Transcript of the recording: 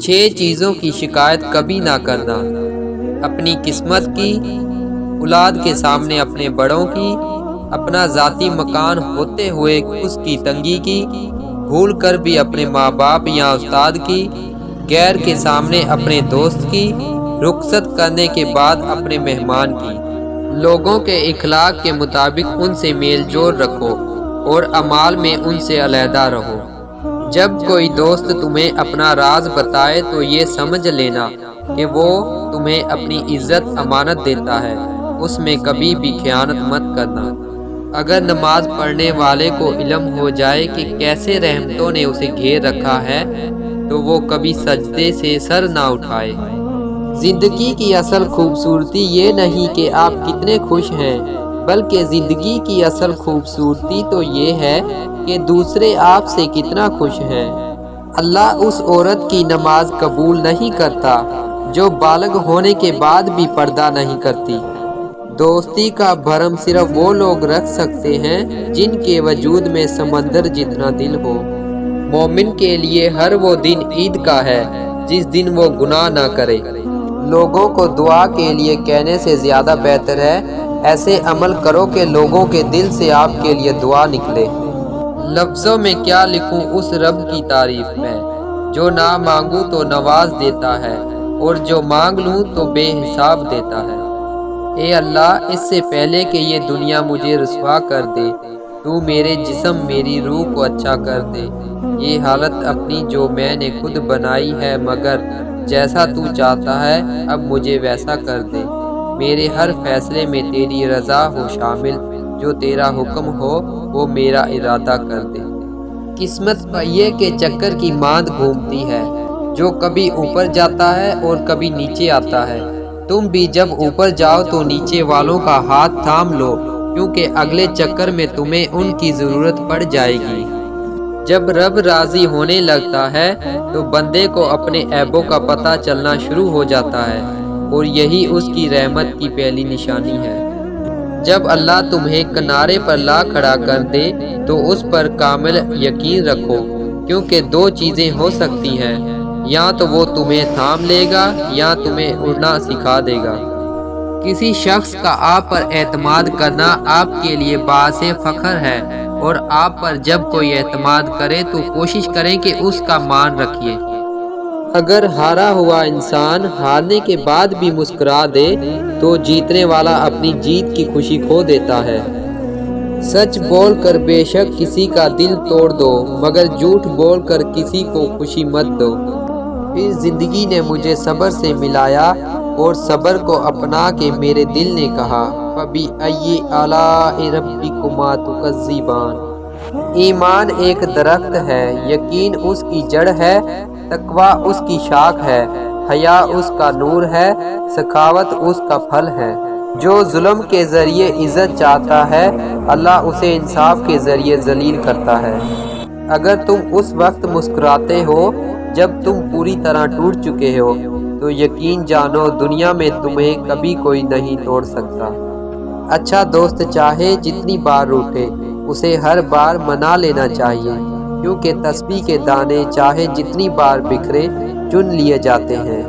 6 چیزوں کی شکایت کبھی نہ کرنا: اپنی قسمت کی، اولاد کے سامنے اپنے بڑوں کی، اپنا ذاتی مکان ہوتے ہوئے اس کی تنگی کی، بھول کر بھی اپنے ماں باپ یا استاد کی، غیر کے سامنے اپنے دوست کی، رخصت کرنے کے بعد اپنے مہمان کی۔ لوگوں کے اخلاق کے مطابق ان سے میل جول رکھو اور اعمال میں ان سے علیحدہ رہو۔ جب کوئی دوست تمہیں اپنا راز بتائے تو یہ سمجھ لینا کہ وہ تمہیں اپنی عزت امانت دیتا ہے، اس میں کبھی بھی خیانت مت کرنا۔ اگر نماز پڑھنے والے کو علم ہو جائے کہ کیسے رحمتوں نے اسے گھیر رکھا ہے تو وہ کبھی سجدے سے سر نہ اٹھائے۔ زندگی کی اصل خوبصورتی یہ نہیں کہ آپ کتنے خوش ہیں، بلکہ زندگی کی اصل خوبصورتی تو یہ ہے کہ دوسرے آپ سے کتنا خوش ہیں۔ اللہ اس عورت کی نماز قبول نہیں کرتا جو بالغ ہونے کے بعد بھی پردہ نہیں کرتی۔ دوستی کا بھرم صرف وہ لوگ رکھ سکتے ہیں جن کے وجود میں سمندر جتنا دل ہو۔ مومن کے لیے ہر وہ دن عید کا ہے جس دن وہ گناہ نہ کرے۔ لوگوں کو دعا کے لیے کہنے سے زیادہ بہتر ہے ایسے عمل کرو کہ لوگوں کے دل سے آپ کے لیے دعا نکلے۔ لفظوں میں کیا لکھوں اس رب کی تعریف میں، جو نہ مانگوں تو نواز دیتا ہے اور جو مانگ لوں تو بے حساب دیتا ہے۔ اے اللہ، اس سے پہلے کہ یہ دنیا مجھے رسوا کر دے تو میرے جسم میری روح کو اچھا کر دے۔ یہ حالت اپنی جو میں نے خود بنائی ہے، مگر جیسا تو چاہتا ہے اب مجھے ویسا کر دے۔ میرے ہر فیصلے میں تیری رضا ہو شامل، جو تیرا حکم ہو وہ میرا ارادہ کر دے۔ قسمت پہیے کے چکر کی ماند گھومتی ہے، جو کبھی اوپر جاتا ہے اور کبھی نیچے آتا ہے۔ تم بھی جب اوپر جاؤ تو نیچے والوں کا ہاتھ تھام لو، کیونکہ اگلے چکر میں تمہیں ان کی ضرورت پڑ جائے گی۔ جب رب راضی ہونے لگتا ہے تو بندے کو اپنے عیبوں کا پتہ چلنا شروع ہو جاتا ہے، اور یہی اس کی رحمت کی پہلی نشانی ہے۔ جب اللہ تمہیں کنارے پر لا کھڑا کر دے تو اس پر کامل یقین رکھو، کیونکہ 2 چیزیں ہو سکتی ہیں، یا تو وہ تمہیں تھام لے گا یا تمہیں اڑنا سکھا دے گا۔ کسی شخص کا آپ پر اعتماد کرنا آپ کے لیے باعث فخر ہے، اور آپ پر جب کوئی اعتماد کرے تو کوشش کریں کہ اس کا مان رکھیے۔ اگر ہارا ہوا انسان ہارنے کے بعد بھی مسکرا دے تو جیتنے والا اپنی جیت کی خوشی کھو دیتا ہے۔ سچ بول کر بے شک کسی کا دل توڑ دو، مگر جھوٹ بول کر کسی کو خوشی مت دو۔ پھر زندگی نے مجھے صبر سے ملایا اور صبر کو اپنا کے میرے دل نے کہا فَبِأَيِّ آلَاءِ رَبِّكُمَا تُكَذِّبَانِ۔ ایمان ایک درخت ہے، یقین اس کی جڑ ہے، تقویٰ اس کی شاخ ہے، حیا اس کا نور ہے، سخاوت اس کا پھل ہے۔ جو ظلم کے ذریعے عزت چاہتا ہے، اللہ اسے انصاف کے ذریعے ذلیل کرتا ہے۔ اگر تم اس وقت مسکراتے ہو جب تم پوری طرح ٹوٹ چکے ہو تو یقین جانو دنیا میں تمہیں کبھی کوئی نہیں توڑ سکتا۔ اچھا دوست چاہے جتنی بار روٹھے، اسے ہر بار منا لینا چاہیے، کیونکہ تسبیح کے دانے چاہے جتنی بار بکھرے چن لیے جاتے ہیں۔